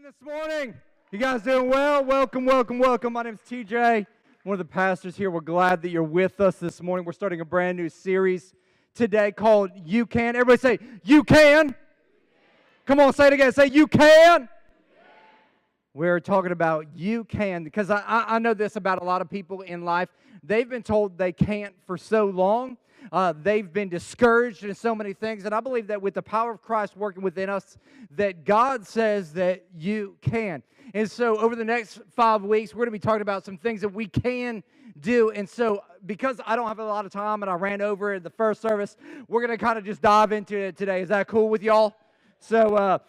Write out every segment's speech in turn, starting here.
doing this morning? You guys doing well? Welcome, welcome, welcome. My name is TJ, one of the pastors here. We're glad that you're with us this morning. We're starting a brand new series today called You Can. Everybody say, You Can. Come on, say it again. Say, You Can. We're talking about you can, because I know this about a lot of people in life. They've been told they can't for so long. They've been discouraged in so many things. And I believe that with the power of Christ working within us, that God says that you can. And so over the next 5 weeks, we're going to be talking about some things that we can do. And so because I don't have a lot of time and I ran over in the first service, we're going to kind of just dive into it today. Is that cool with y'all? So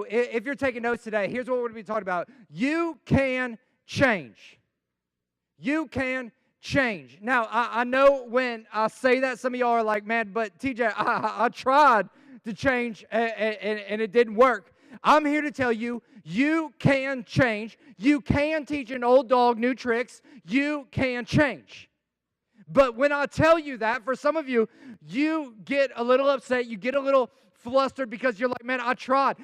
if you're taking notes today, here's what we're going to be talking about. You can change. You can change. Now, I know when I say that, some of y'all are like, man, but TJ, I tried to change and it didn't work. I'm here to tell you, you can change. You can teach an old dog new tricks. You can change. But when I tell you that, for some of you, you get a little upset. You get a little flustered because you're like, man, I tried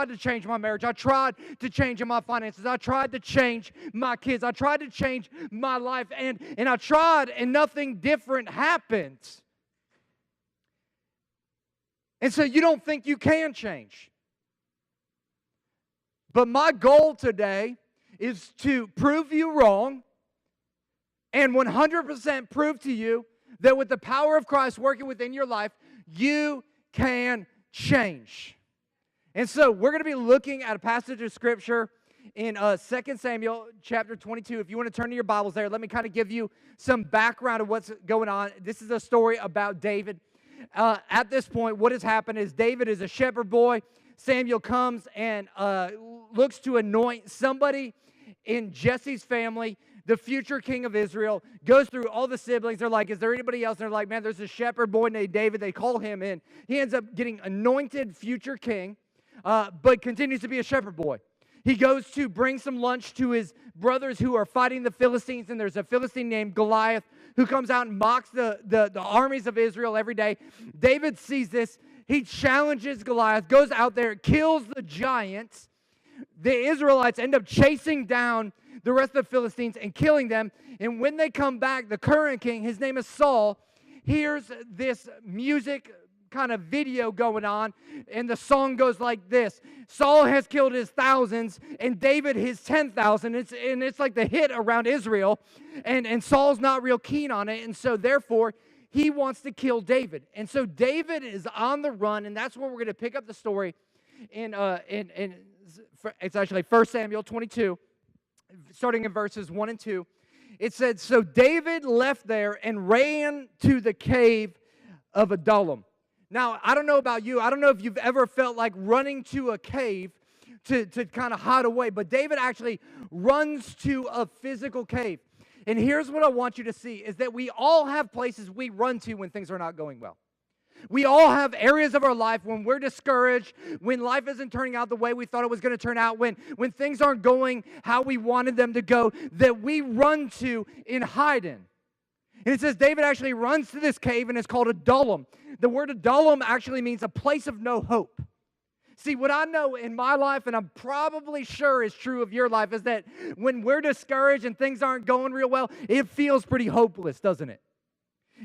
to change my marriage. I tried to change my finances. I tried to change my kids. I tried to change my life, and I tried, and nothing different happened. And so you don't think you can change. But my goal today is to prove you wrong and 100% prove to you that with the power of Christ working within your life, you can change. And so we're going to be looking at a passage of Scripture in 2 Samuel chapter 22. If you want to turn to your Bibles there, let me kind of give you some background of what's going on. This is a story about David. At this point, what has happened is David is a shepherd boy. Samuel comes and looks to anoint somebody in Jesse's family, the future king of Israel, goes through all the siblings. They're like, is there anybody else? And they're like, man, there's a shepherd boy named David. They call him in. He ends up getting anointed future king, but continues to be a shepherd boy. He goes to bring some lunch to his brothers who are fighting the Philistines, and there's a Philistine named Goliath who comes out and mocks the armies of Israel every day. David sees this. He challenges Goliath, goes out there, kills the giants. The Israelites end up chasing down the rest of the Philistines and killing them. And when they come back, the current king, his name is Saul, hears this music kind of video going on, and the song goes like this: Saul has killed his thousands, and David his 10,000. It's like the hit around Israel, and Saul's not real keen on it, and so therefore he wants to kill David. And so David is on the run, and that's where we're going to pick up the story it's actually 1 Samuel 22, starting in verses 1 and 2. It said, so David left there and ran to the cave of Adullam. Now, I don't know about you. I don't know if you've ever felt like running to a cave to kind of hide away, but David actually runs to a physical cave. And here's what I want you to see, is that we all have places we run to when things are not going well. We all have areas of our life when we're discouraged, when life isn't turning out the way we thought it was going to turn out, when things aren't going how we wanted them to go, that we run to and hide in. And it says David actually runs to this cave, and it's called Adullam. The word Adullam actually means a place of no hope. See, what I know in my life, and I'm probably sure is true of your life, is that when we're discouraged and things aren't going real well, it feels pretty hopeless, doesn't it?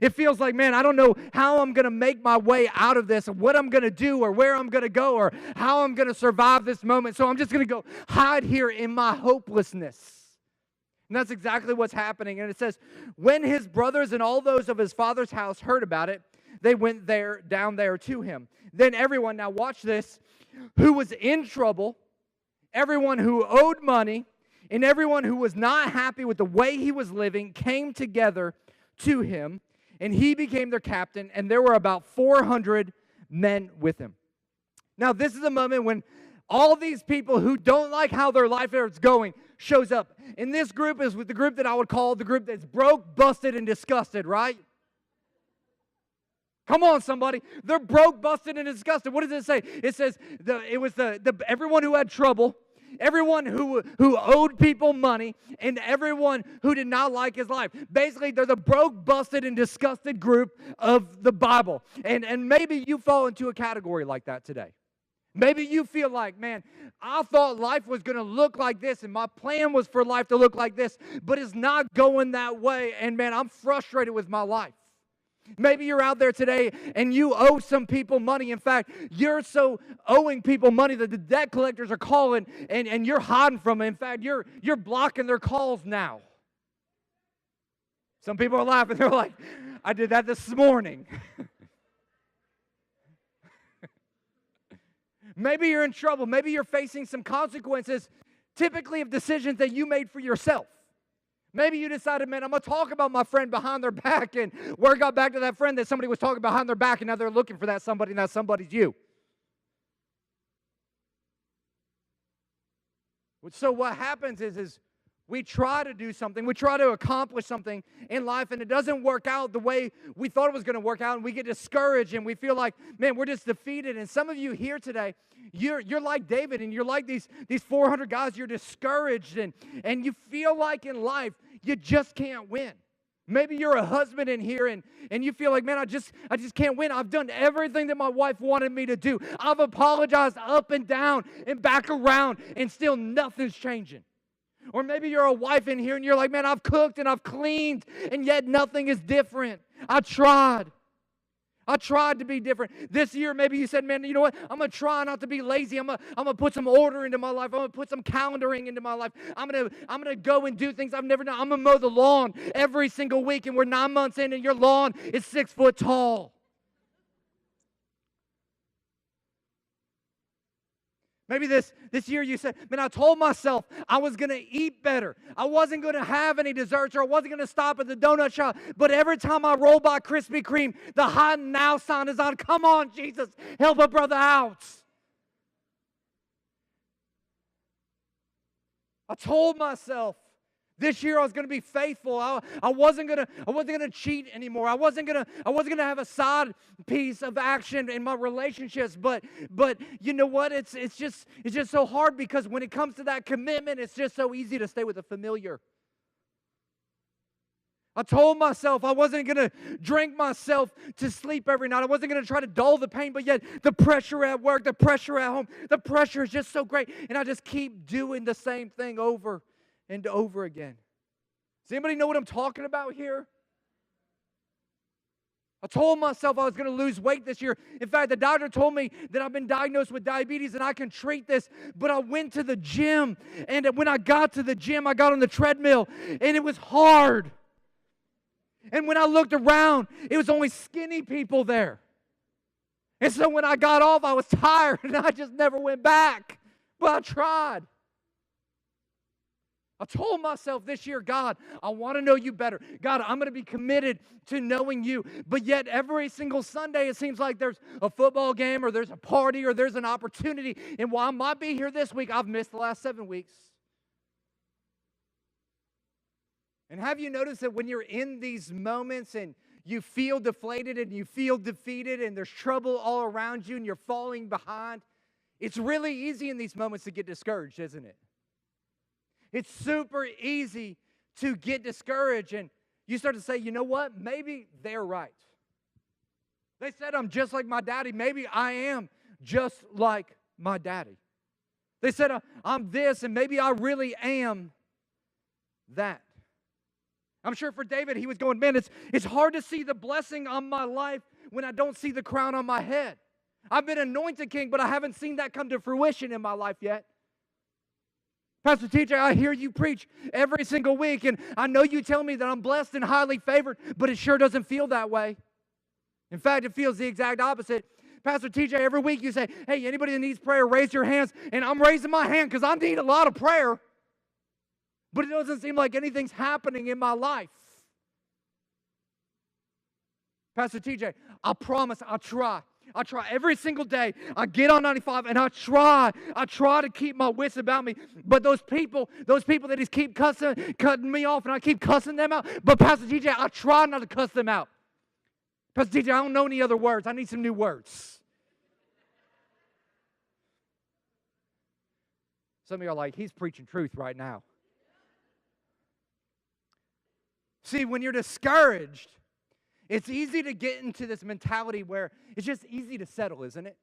It feels like, man, I don't know how I'm going to make my way out of this, or what I'm going to do, or where I'm going to go, or how I'm going to survive this moment. So I'm just going to go hide here in my hopelessness. And that's exactly what's happening. And it says, when his brothers and all those of his father's house heard about it, they went down there to him. Then everyone, now watch this, who was in trouble, everyone who owed money, and everyone who was not happy with the way he was living came together to him. And he became their captain, and there were about 400 men with him. Now, this is a moment when all these people who don't like how their life is going shows up. And this group is with the group that I would call the group that's broke, busted, and disgusted, right? Come on, somebody. They're broke, busted, and disgusted. What does it say? It says it was everyone who had trouble, everyone who owed people money, and everyone who did not like his life. Basically, they're the broke, busted, and disgusted group of the Bible. And maybe you fall into a category like that today. Maybe you feel like, man, I thought life was going to look like this, and my plan was for life to look like this, but it's not going that way, and man, I'm frustrated with my life. Maybe you're out there today and you owe some people money. In fact, you're so owing people money that the debt collectors are calling and you're hiding from them. In fact, you're blocking their calls now. Some people are laughing. They're like, I did that this morning. Maybe you're in trouble. Maybe you're facing some consequences, typically of decisions that you made for yourself. Maybe you decided, man, I'm going to talk about my friend behind their back, and word got back to that friend that somebody was talking behind their back, and now they're looking for that somebody, and that somebody's you. So what happens is we try to do something, we try to accomplish something in life, and it doesn't work out the way we thought it was going to work out, and we get discouraged, and we feel like, man, we're just defeated. And some of you here today, you're like David, and you're like these 400 guys. You're discouraged, and you feel like in life you just can't win. Maybe you're a husband in here, and you feel like, man, I just can't win. I've done everything that my wife wanted me to do. I've apologized up and down and back around, and still nothing's changing. Or maybe you're a wife in here and you're like, man, I've cooked and I've cleaned and yet nothing is different. I tried to be different. This year, maybe you said, man, you know what? I'm going to try not to be lazy. I'm going to put some order into my life. I'm going to put some calendaring into my life. I'm going to go and do things I've never done. I'm going to mow the lawn every single week, and we're 9 months in and your lawn is 6 foot tall. Maybe this year you said, man, I told myself I was going to eat better. I wasn't going to have any desserts, or I wasn't going to stop at the donut shop. But every time I roll by Krispy Kreme, the hot and now sign is on. Come on, Jesus, help a brother out. I told myself this year I was going to be faithful. I wasn't going to cheat anymore. I wasn't going to have a side piece of action in my relationships. But you know what? It's just so hard, because when it comes to that commitment, it's just so easy to stay with the familiar. I told myself I wasn't going to drink myself to sleep every night. I wasn't going to try to dull the pain, but yet the pressure at work, the pressure at home, the pressure is just so great. And I just keep doing the same thing over and over again. Does anybody know what I'm talking about here? I told myself I was going to lose weight this year. In fact, the doctor told me that I've been diagnosed with diabetes and I can treat this. But I went to the gym, and when I got to the gym, I got on the treadmill, and it was hard. And when I looked around, it was only skinny people there. And so when I got off, I was tired, and I just never went back. But I tried. I told myself this year, God, I want to know you better. God, I'm going to be committed to knowing you. But yet every single Sunday, it seems like there's a football game, or there's a party, or there's an opportunity. And while I might be here this week, I've missed the last 7 weeks. And have you noticed that when you're in these moments and you feel deflated and you feel defeated and there's trouble all around you and you're falling behind, it's really easy in these moments to get discouraged, isn't it? It's super easy to get discouraged, and you start to say, you know what? Maybe they're right. They said I'm just like my daddy. Maybe I am just like my daddy. They said I'm this, and maybe I really am that. I'm sure for David, he was going, man, it's hard to see the blessing on my life when I don't see the crown on my head. I've been anointed king, but I haven't seen that come to fruition in my life yet. Pastor TJ, I hear you preach every single week, and I know you tell me that I'm blessed and highly favored, but it sure doesn't feel that way. In fact, it feels the exact opposite. Pastor TJ, every week you say, hey, anybody that needs prayer, raise your hands, and I'm raising my hand because I need a lot of prayer, but it doesn't seem like anything's happening in my life. Pastor TJ, I promise I try. I try every single day. I get on 95 and I try to keep my wits about me. But those people that just keep cutting me off, and I keep cussing them out. But Pastor TJ, I try not to cuss them out. Pastor TJ, I don't know any other words. I need some new words. Some of you are like, he's preaching truth right now. See, when you're discouraged, it's easy to get into this mentality where it's just easy to settle, isn't it?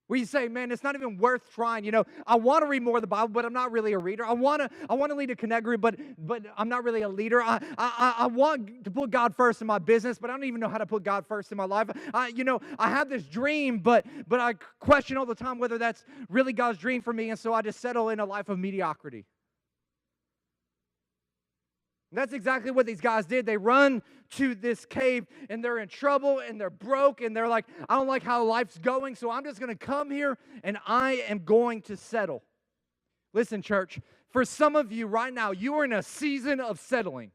Where you say, man, it's not even worth trying. I want to read more of the Bible, but I'm not really a reader. I want to lead a connect group, but I'm not really a leader. I want to put God first in my business, but I don't even know how to put God first in my life. I have this dream, but I question all the time whether that's really God's dream for me, and so I just settle in a life of mediocrity. And that's exactly what these guys did. They run to this cave, and they're in trouble, and they're broke, and they're like, I don't like how life's going, so I'm just going to come here, and I am going to settle. Listen, church, for some of you right now, you are in a season of settling.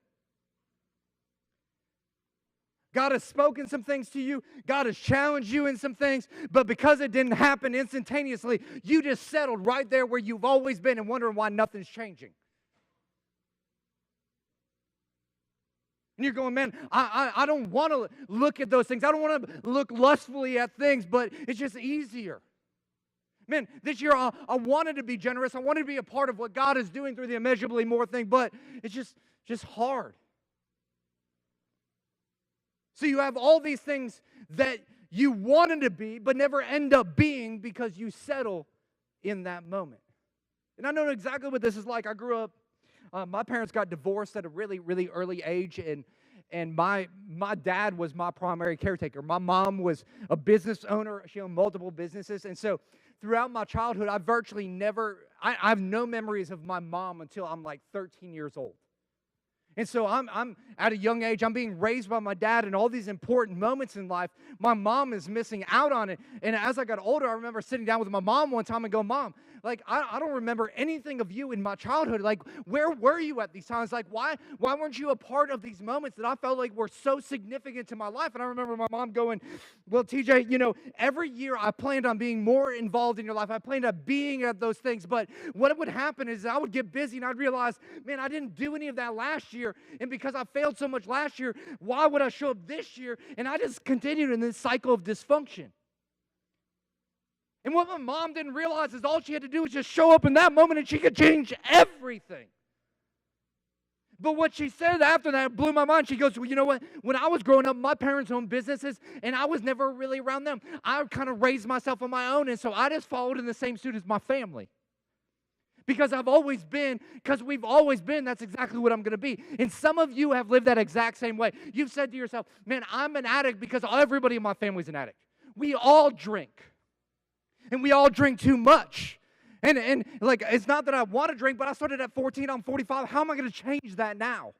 God has spoken some things to you. God has challenged you in some things, but because it didn't happen instantaneously, you just settled right there where you've always been and wondering why nothing's changing. And you're going, man, I don't want to look at those things. I don't want to look lustfully at things, but it's just easier. Man, this year I wanted to be generous. I wanted to be a part of what God is doing through the immeasurably more thing, but it's just hard. So you have all these things that you wanted to be, but never end up being because you settle in that moment. And I know exactly what this is like. I grew up. My parents got divorced at a really, really early age, and my dad was my primary caretaker. My mom was a business owner. She owned multiple businesses, and so throughout my childhood, I virtually never, I have no memories of my mom until I'm like 13 years old. And so I'm at a young age, I'm being raised by my dad in all these important moments in life. My mom is missing out on it. And as I got older, I remember sitting down with my mom one time and go, Mom, like, I don't remember anything of you in my childhood. Like, where were you at these times? Like, why weren't you a part of these moments that I felt like were so significant to my life? And I remember my mom going, well, TJ, every year I planned on being more involved in your life. I planned on being at those things. But what would happen is I would get busy and I'd realize, man, I didn't do any of that last year. And because I failed so much last year, why would I show up this year? And I just continued in this cycle of dysfunction. And what my mom didn't realize is all she had to do was just show up in that moment and she could change everything. But what she said after that blew my mind. She goes, well, you know what? When I was growing up, my parents owned businesses, and I was never really around them. I kind of raised myself on my own, and so I just followed in the same suit as my family. Because we've always been, that's exactly what I'm going to be. And some of you have lived that exact same way. You've said to yourself, man, I'm an addict because everybody in my family is an addict. We all drink. And we all drink too much. And like, it's not that I want to drink, but I started at 14, I'm 45. How am I going to change that now?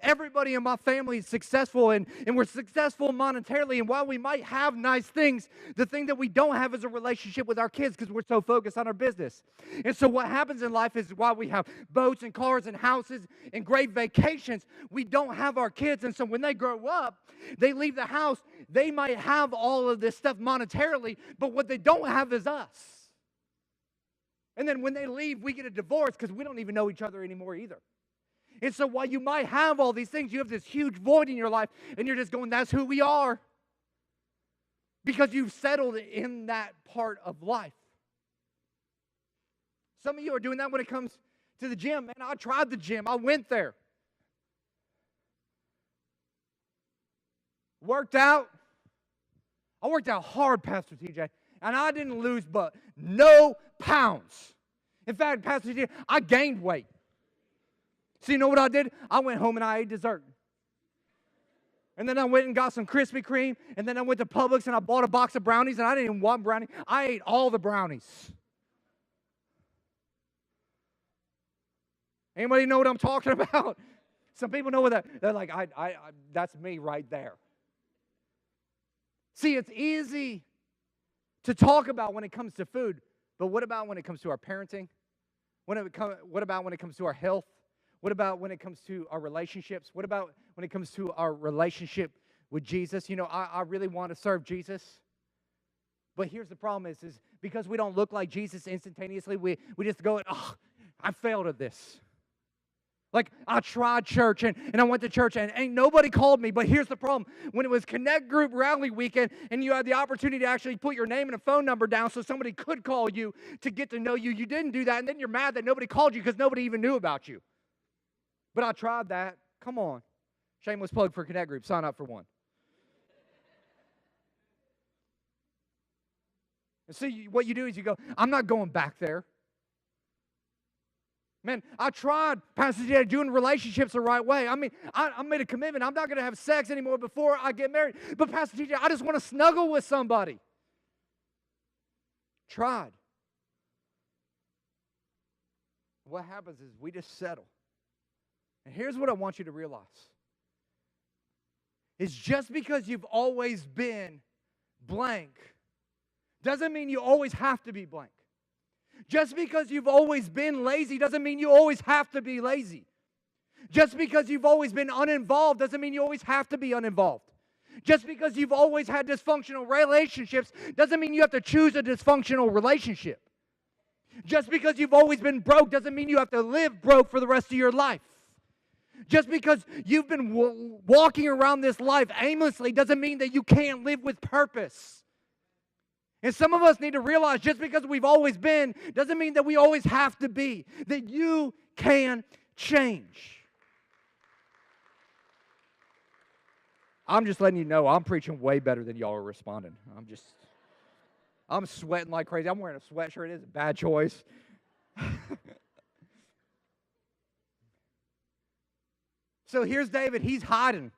Everybody in my family is successful, and we're successful monetarily. And while we might have nice things, the thing that we don't have is a relationship with our kids because we're so focused on our business. And so what happens in life is while we have boats and cars and houses and great vacations, we don't have our kids. And so when they grow up, they leave the house. They might have all of this stuff monetarily, but what they don't have is us. And then when they leave, we get a divorce because we don't even know each other anymore either. And so while you might have all these things, you have this huge void in your life, and you're just going, that's who we are. Because you've settled in that part of life. Some of you are doing that when it comes to the gym. Man, I tried the gym. I went there. Worked out. I worked out hard, Pastor TJ, and I didn't lose but no pounds. In fact, Pastor TJ, I gained weight. So you know what I did? I went home and I ate dessert. And then I went and got some Krispy Kreme. And then I went to Publix and I bought a box of brownies. And I didn't even want brownies. I ate all the brownies. Anybody know what I'm talking about? Some people know what that. They're like, that's me right there. See, it's easy to talk about when it comes to food. But what about when it comes to our parenting? What about when it comes to our health? What about when it comes to our relationships? What about when it comes to our relationship with Jesus? I really want to serve Jesus. But here's the problem is because we don't look like Jesus instantaneously, we just go, I failed at this. Like, I tried church, and I went to church, and ain't nobody called me. But here's the problem. When it was Connect Group Rally Weekend, and you had the opportunity to actually put your name and a phone number down so somebody could call you to get to know you, you didn't do that, and then you're mad that nobody called you because nobody even knew about you. But I tried that. Come on. Shameless plug for Connect Group. Sign up for one. And so what you do is you go, I'm not going back there. Man, I tried, Pastor Jay, doing relationships the right way. I mean, I made a commitment. I'm not going to have sex anymore before I get married. But Pastor TJ, I just want to snuggle with somebody. Tried. What happens is we just settle. And here's what I want you to realize. Is just because you've always been blank doesn't mean you always have to be blank. Just because you've always been lazy doesn't mean you always have to be lazy. Just because you've always been uninvolved doesn't mean you always have to be uninvolved. Just because you've always had dysfunctional relationships doesn't mean you have to choose a dysfunctional relationship. Just because you've always been broke doesn't mean you have to live broke for the rest of your life. Just because you've been walking around this life aimlessly doesn't mean that you can't live with purpose. And some of us need to realize just because we've always been doesn't mean that we always have to be. That you can change. I'm just letting you know I'm preaching way better than y'all are responding. I'm sweating like crazy. I'm wearing a sweatshirt. It is a bad choice. So here's David. He's hiding.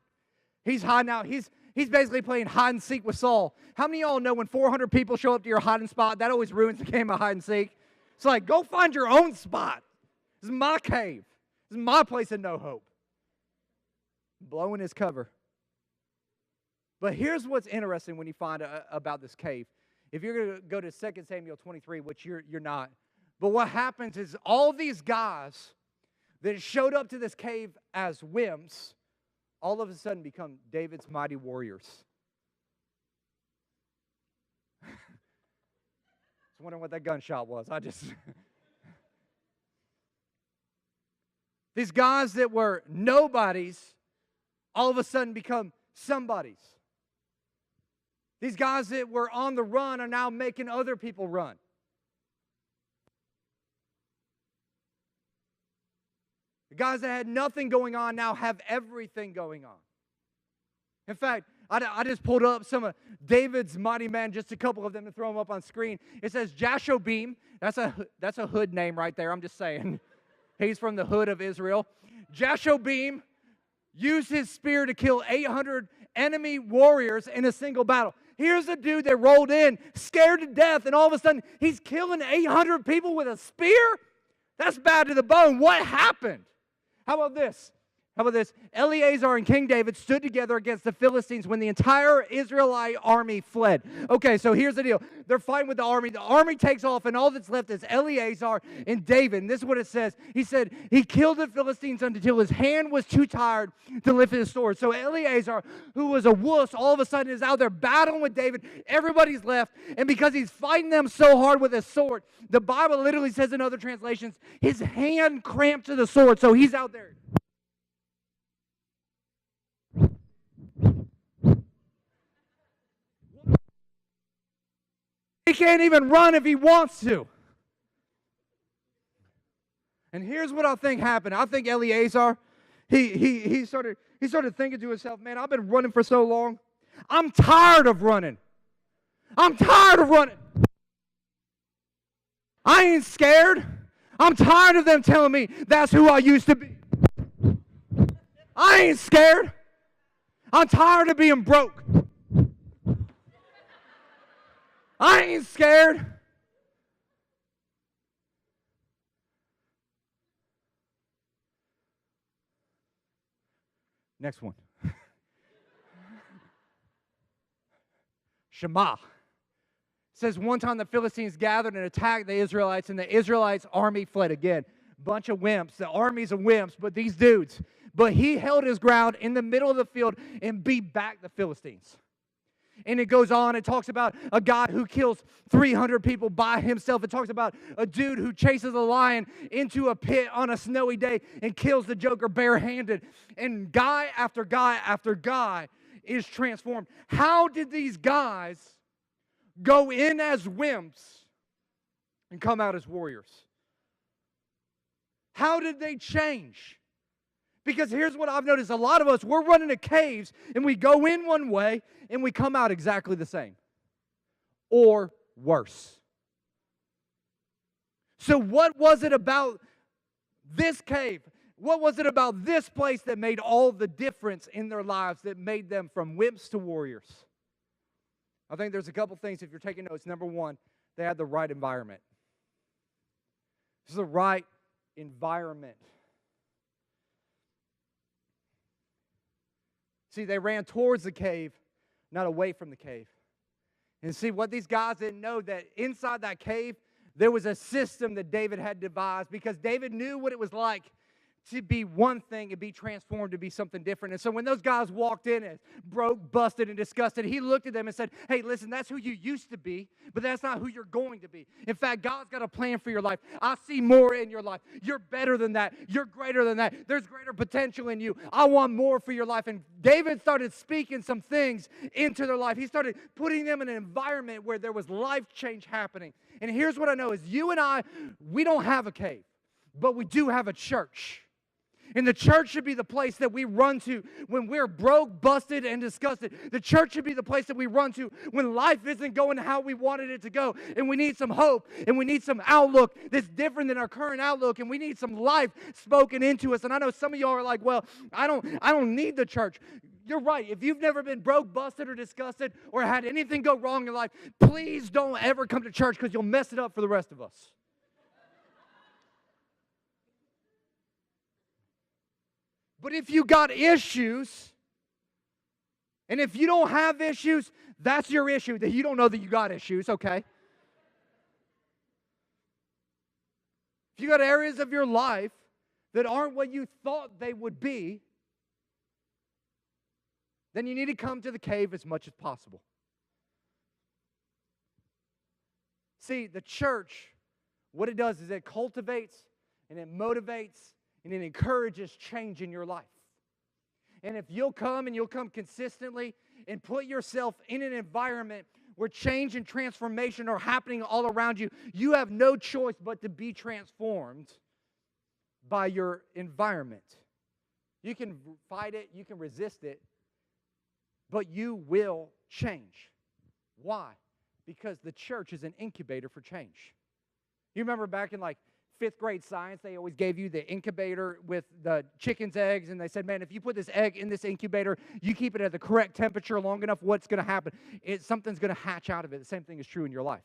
He's hiding out. He's basically playing hide and seek with Saul. How many of y'all know when 400 people show up to your hiding spot, that always ruins the game of hide and seek? It's like, go find your own spot. This is my cave. This is my place of no hope. Blowing his cover. But here's what's interesting when you find about this cave. If you're going to go to 2 Samuel 23, which you're not, but what happens is all these guys that showed up to this cave as wimps all of a sudden become David's mighty warriors. I was wondering what that gunshot was. These guys that were nobodies all of a sudden become somebodies. These guys that were on the run are now making other people run. The guys that had nothing going on now have everything going on. In fact, I just pulled up some of David's mighty men, just a couple of them to throw them up on screen. It says Jashobeam. That's a hood name right there. I'm just saying. He's from the hood of Israel. Jashobeam used his spear to kill 800 enemy warriors in a single battle. Here's a dude that rolled in, scared to death, and all of a sudden he's killing 800 people with a spear? That's bad to the bone. What happened? How about this? Eleazar and King David stood together against the Philistines when the entire Israelite army fled. Okay, so here's the deal. They're fighting with the army. The army takes off, and all that's left is Eleazar and David. And this is what it says. He said, he killed the Philistines until his hand was too tired to lift his sword. So Eleazar, who was a wuss, all of a sudden is out there battling with David. Everybody's left. And because he's fighting them so hard with his sword, the Bible literally says in other translations, his hand cramped to the sword. So he's out there. He can't even run if he wants to. And here's what I think happened. I think Eleazar, he started thinking to himself, man, I've been running for so long. I'm tired of running. I'm tired of running. I ain't scared. I'm tired of them telling me that's who I used to be. I ain't scared. I'm tired of being broke. I ain't scared. Next one. Shema. It says one time the Philistines gathered and attacked the Israelites, and the Israelites' army fled again. Bunch of wimps. The armies of wimps, but these dudes. But he held his ground in the middle of the field and beat back the Philistines. And it goes on. It talks about a guy who kills 300 people by himself. It talks about a dude who chases a lion into a pit on a snowy day and kills the joker barehanded. And guy after guy after guy is transformed. How did these guys go in as wimps and come out as warriors? How did they change? Because here's what I've noticed. A lot of us, we're running to caves, and we go in one way, and we come out exactly the same. Or worse. So what was it about this cave? What was it about this place that made all the difference in their lives, that made them from wimps to warriors? I think there's a couple things if you're taking notes. Number one, they had the right environment. This is the right environment. See, they ran towards the cave, not away from the cave. And see, what these guys didn't know, that inside that cave, there was a system that David had devised, because David knew what it was like to be one thing and be transformed to be something different. And so when those guys walked in and broke, busted, and disgusted, he looked at them and said, hey, listen, that's who you used to be, but that's not who you're going to be. In fact, God's got a plan for your life. I see more in your life. You're better than that. You're greater than that. There's greater potential in you. I want more for your life. And David started speaking some things into their life. He started putting them in an environment where there was life change happening. And here's what I know is you and I, we don't have a cave, but we do have a church. And the church should be the place that we run to when we're broke, busted, and disgusted. The church should be the place that we run to when life isn't going how we wanted it to go. And we need some hope, and we need some outlook that's different than our current outlook, and we need some life spoken into us. And I know some of y'all are like, well, I don't need the church. You're right. If you've never been broke, busted, or disgusted, or had anything go wrong in life, please don't ever come to church, because you'll mess it up for the rest of us. But if you got issues, and if you don't have issues, that's your issue, that you don't know that you got issues, okay? If you got areas of your life that aren't what you thought they would be, then you need to come to the cave as much as possible. See, the church, what it does is it cultivates and it motivates and it encourages change in your life. And if you'll come and you'll come consistently and put yourself in an environment where change and transformation are happening all around you, you have no choice but to be transformed by your environment. You can fight it, you can resist it, but you will change. Why? Because the church is an incubator for change. You remember back in like 5th grade science, they always gave you the incubator with the chicken's eggs, and they said, man, if you put this egg in this incubator, you keep it at the correct temperature long enough, what's going to happen? Something's going to hatch out of it. The same thing is true in your life.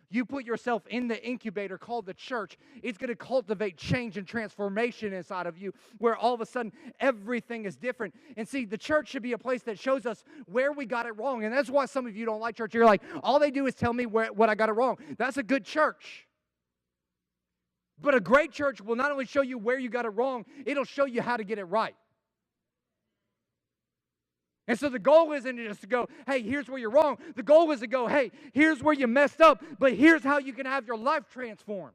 You put yourself in the incubator called the church, it's going to cultivate change and transformation inside of you, where all of a sudden everything is different. And see, the church should be a place that shows us where we got it wrong. And that's why some of you don't like church. You're like, all they do is tell me what I got it wrong. That's a good church. But a great church will not only show you where you got it wrong, it'll show you how to get it right. And so the goal isn't just to go, hey, here's where you're wrong. The goal is to go, hey, here's where you messed up, but here's how you can have your life transformed.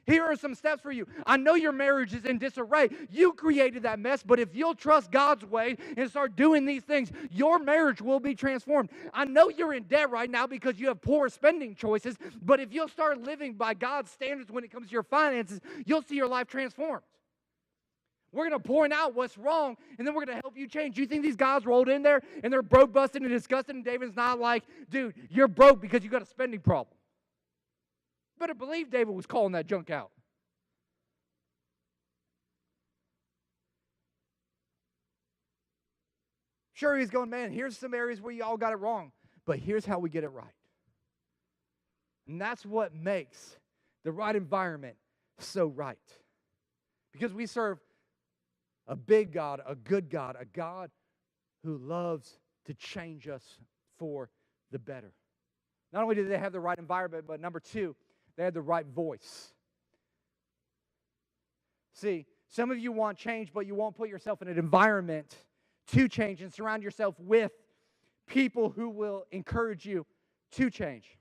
Here are some steps for you. I know your marriage is in disarray. You created that mess, but if you'll trust God's way and start doing these things, your marriage will be transformed. I know you're in debt right now because you have poor spending choices, but if you'll start living by God's standards when it comes to your finances, you'll see your life transformed. We're going to point out what's wrong, and then we're going to help you change. You think these guys rolled in there, and they're broke, busted, and disgusted, and David's not like, dude, you're broke because you got a spending problem. Better believe David was calling that junk out. Sure, he's going, man, here's some areas where you all got it wrong, but here's how we get it right. And that's what makes the right environment so right. Because we serve a big God, a good God, a God who loves to change us for the better. Not only did they have the right environment, but number two, they had the right voice. See, some of you want change, but you won't put yourself in an environment to change and surround yourself with people who will encourage you to change.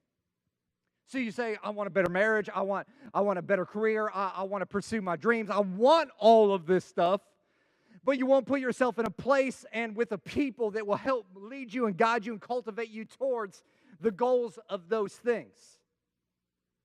So you say, I want a better marriage, I want a better career, I want to pursue my dreams, I want all of this stuff, but you won't put yourself in a place and with a people that will help lead you and guide you and cultivate you towards the goals of those things.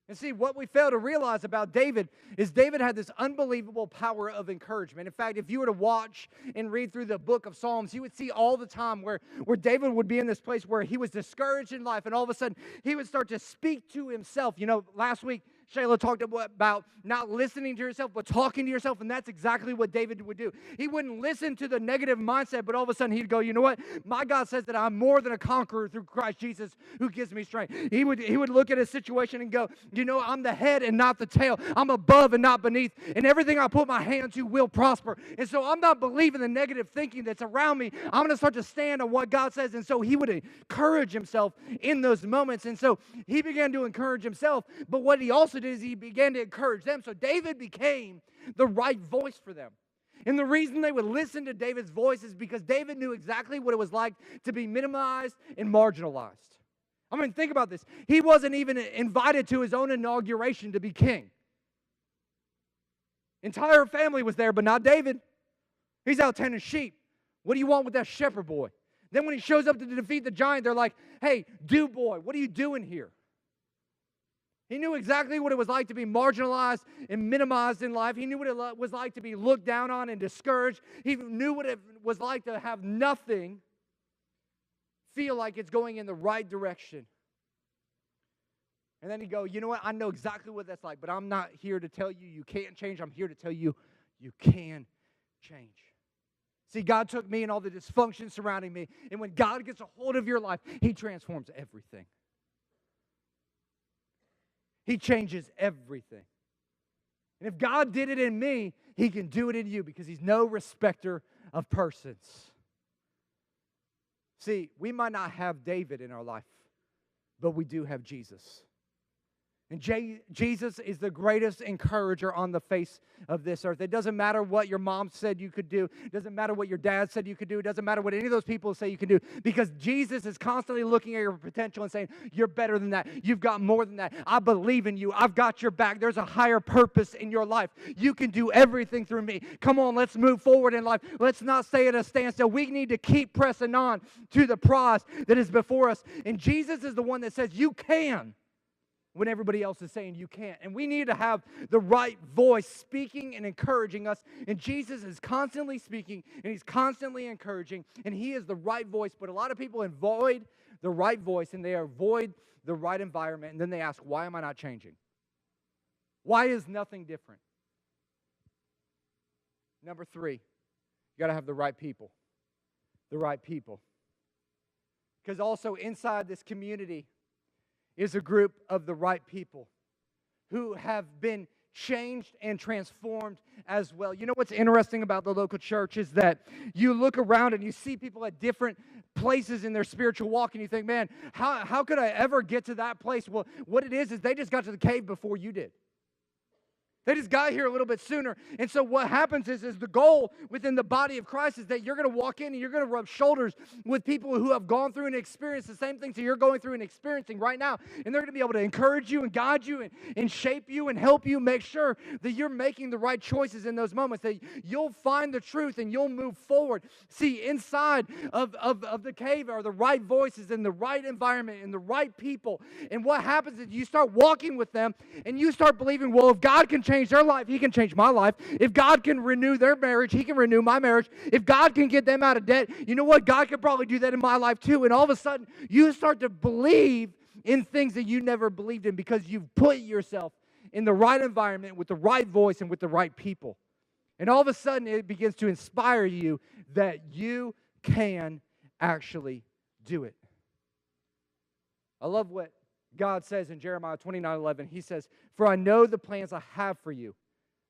And see, what we fail to realize about David is David had this unbelievable power of encouragement. In fact, if you were to watch and read through the book of Psalms, you would see all the time where David would be in this place where he was discouraged in life, and all of a sudden, he would start to speak to himself. You know, last week, Shayla talked about not listening to yourself, but talking to yourself, and that's exactly what David would do. He wouldn't listen to the negative mindset, but all of a sudden he'd go, you know what? My God says that I'm more than a conqueror through Christ Jesus who gives me strength. He would look at a situation and go, you know, I'm the head and not the tail. I'm above and not beneath, and everything I put my hand to will prosper. And so I'm not believing the negative thinking that's around me. I'm going to start to stand on what God says, and so he would encourage himself in those moments. And so he began to encourage himself, but what he also did is he began to encourage them. So David became the right voice for them. And the reason they would listen to David's voice is because David knew exactly what it was like to be minimized and marginalized. I mean, think about this. He wasn't even invited to his own inauguration to be king. Entire family was there, but not David. He's out tending sheep. What do you want with that shepherd boy? Then when he shows up to defeat the giant, they're like, hey, dude boy, what are you doing here? He knew exactly what it was like to be marginalized and minimized in life. He knew what it was like to be looked down on and discouraged. He knew what it was like to have nothing feel like it's going in the right direction. And then he'd go, you know what? I know exactly what that's like, but I'm not here to tell you you can't change. I'm here to tell you you can change. See, God took me and all the dysfunction surrounding me, and when God gets a hold of your life, He transforms everything. He changes everything. And if God did it in me, He can do it in you because He's no respecter of persons. See, we might not have David in our life, but we do have Jesus. And Jesus is the greatest encourager on the face of this earth. It doesn't matter what your mom said you could do. It doesn't matter what your dad said you could do. It doesn't matter what any of those people say you can do. Because Jesus is constantly looking at your potential and saying, you're better than that. You've got more than that. I believe in you. I've got your back. There's a higher purpose in your life. You can do everything through me. Come on, let's move forward in life. Let's not stay at a standstill. We need to keep pressing on to the prize that is before us. And Jesus is the one that says, you can, when everybody else is saying you can't. And we need to have the right voice speaking and encouraging us. And Jesus is constantly speaking, and He's constantly encouraging, and He is the right voice. But a lot of people avoid the right voice, and they avoid the right environment, and then they ask, why am I not changing? Why is nothing different? Number 3, you got to have the right people. The right people. Because also inside this community is a group of the right people who have been changed and transformed as well. You know what's interesting about the local church is that you look around and you see people at different places in their spiritual walk, and you think, man, how could I ever get to that place? Well, what it is they just got to the cave before you did. They just got here a little bit sooner. And so what happens is the goal within the body of Christ is that you're going to walk in and you're going to rub shoulders with people who have gone through and experienced the same things that you're going through and experiencing right now. And they're going to be able to encourage you and guide you and shape you and help you make sure that you're making the right choices in those moments, that you'll find the truth and you'll move forward. See, inside of the cave are the right voices and the right environment and the right people. And what happens is you start walking with them and you start believing, well, if God can change their life, He can change my life. If God can renew their marriage, He can renew my marriage. If God can get them out of debt, you know what? God could probably do that in my life too. And all of a sudden, you start to believe in things that you never believed in because you've put yourself in the right environment with the right voice and with the right people. And all of a sudden, it begins to inspire you that you can actually do it. I love what God says in Jeremiah 29:11, He says, for I know the plans I have for you,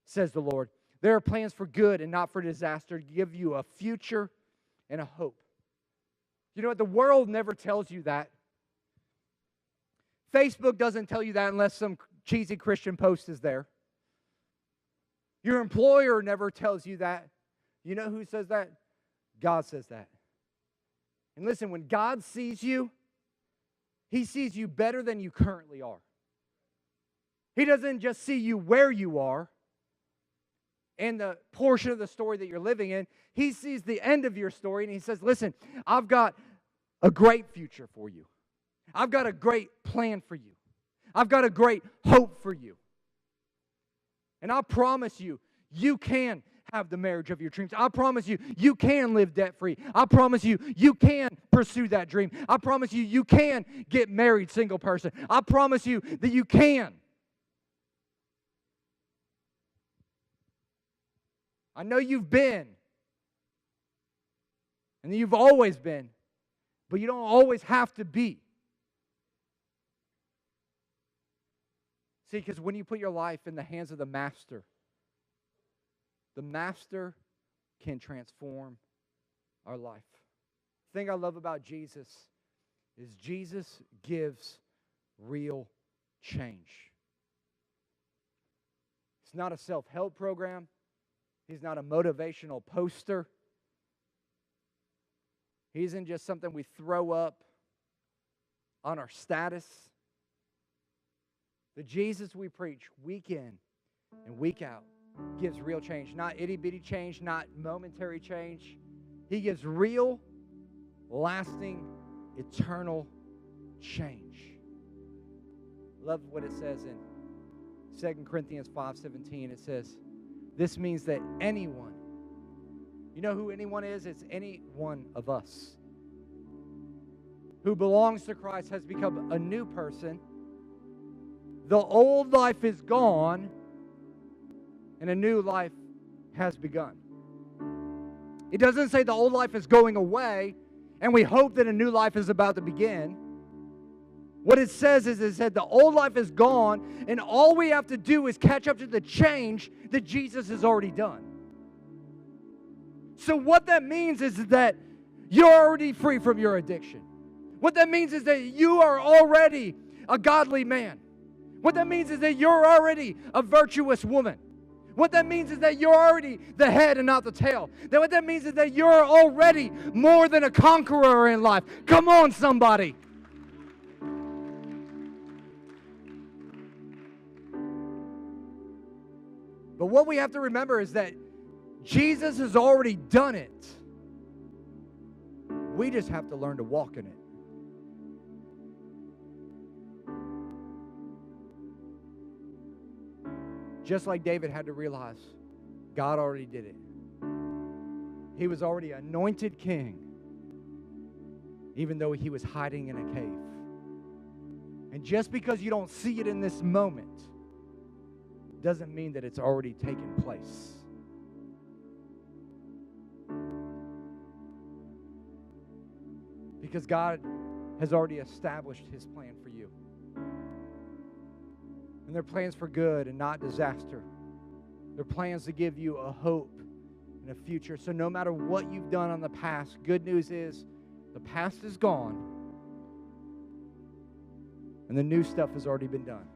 says the Lord. There are plans for good and not for disaster, to give you a future and a hope. You know what? The world never tells you that. Facebook doesn't tell you that unless some cheesy Christian post is there. Your employer never tells you that. You know who says that? God says that. And listen, when God sees you, He sees you better than you currently are. He doesn't just see you where you are and the portion of the story that you're living in. He sees the end of your story and He says, listen, I've got a great future for you. I've got a great plan for you. I've got a great hope for you. And I promise you, you can have the marriage of your dreams. I promise you, you can live debt-free. I promise you, you can pursue that dream. I promise you, you can get married, single person. I promise you that you can. I know you've been, and you've always been, but you don't always have to be. See, because when you put your life in the hands of the Master can transform our life. The thing I love about Jesus is Jesus gives real change. It's not a self-help program. He's not a motivational poster. He isn't just something we throw up on our status. The Jesus we preach week in and week out gives real change. Not itty-bitty change, not momentary change. He gives real, lasting, eternal change. Love what it says in 2 Corinthians 5:17. It says, this means that anyone, you know who anyone is? It's any one of us who belongs to Christ has become a new person. The old life is gone, and a new life has begun. It doesn't say the old life is going away, and we hope that a new life is about to begin. What it says is, it said the old life is gone, and all we have to do is catch up to the change that Jesus has already done. So what that means is that you're already free from your addiction. What that means is that you are already a godly man. What that means is that you're already a virtuous woman. What that means is that you're already the head and not the tail. That what that means is that you're already more than a conqueror in life. Come on, somebody. But what we have to remember is that Jesus has already done it. We just have to learn to walk in it. Just like David had to realize, God already did it. He was already anointed king, even though he was hiding in a cave. And just because you don't see it in this moment, doesn't mean that it's already taken place. Because God has already established his plan for you. And they're plans for good and not disaster. They're plans to give you a hope and a future. So no matter what you've done on the past, good news is the past is gone. And the new stuff has already been done.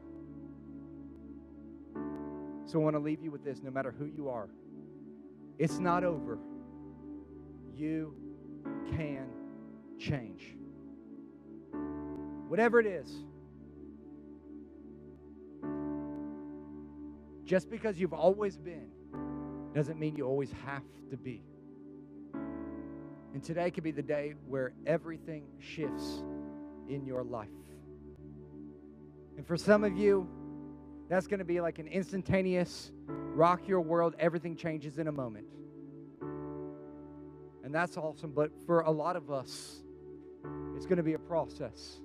So I want to leave you with this, no matter who you are. It's not over. You can change. Whatever it is. Just because you've always been doesn't mean you always have to be. And today could be the day where everything shifts in your life. And for some of you, that's going to be like an instantaneous, rock your world, everything changes in a moment. And that's awesome. But for a lot of us, it's going to be a process.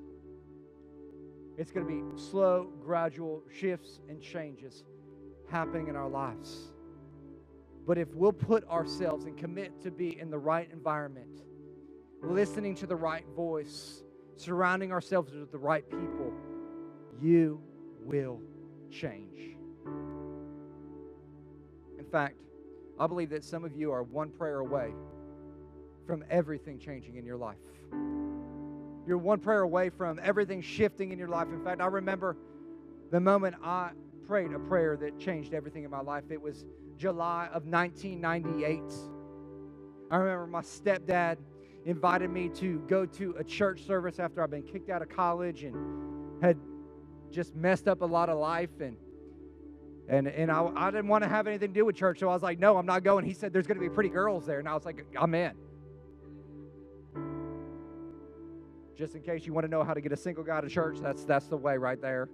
It's going to be slow, gradual shifts and changes happening in our lives. But if we'll put ourselves and commit to be in the right environment, listening to the right voice, surrounding ourselves with the right people, you will change. In fact, I believe that some of you are one prayer away from everything changing in your life. You're one prayer away from everything shifting in your life. In fact, I remember the moment I prayed a prayer that changed everything in my life. It was July of 1998. I remember my stepdad invited me to go to a church service after I'd been kicked out of college and had just messed up a lot of life. And I didn't want to have anything to do with church, so I was like, no, I'm not going. He said, there's going to be pretty girls there. And I was like, I'm in. Just in case you want to know how to get a single guy to church, that's the way right there.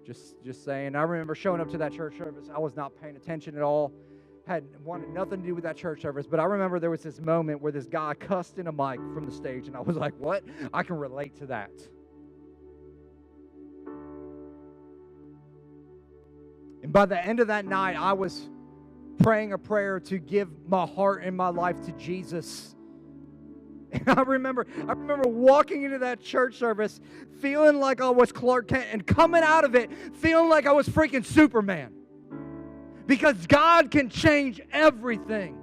Just saying. I remember showing up to that church service. I was not paying attention at all. Had wanted nothing to do with that church service. But I remember there was this moment where this guy cussed in a mic from the stage, and I was like, what? I can relate to that. And by the end of that night, I was praying a prayer to give my heart and my life to Jesus. And I remember walking into that church service feeling like I was Clark Kent and coming out of it feeling like I was freaking Superman. Because God can change everything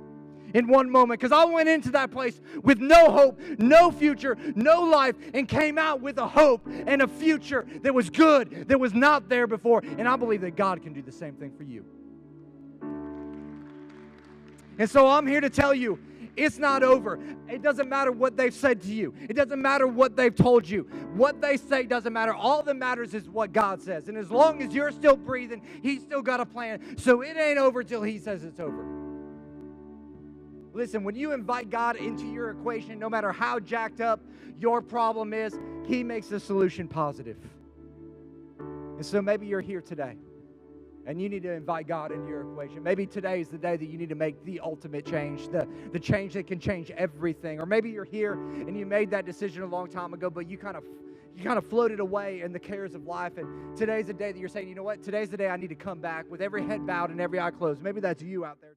in one moment. Because I went into that place with no hope, no future, no life, and came out with a hope and a future that was good, that was not there before. And I believe that God can do the same thing for you. And so I'm here to tell you, it's not over. It doesn't matter what they've said to you. It doesn't matter what they've told you. What they say doesn't matter. All that matters is what God says. And as long as you're still breathing, He's still got a plan. So it ain't over till He says it's over. Listen, when you invite God into your equation, no matter how jacked up your problem is, He makes the solution positive. And so maybe you're here today, and you need to invite God into your equation. Maybe today is the day that you need to make the ultimate change, the change that can change everything. Or maybe you're here and you made that decision a long time ago, but you kind of floated away in the cares of life. And today's the day that you're saying, you know what? Today's the day I need to come back with every head bowed and every eye closed. Maybe that's you out there.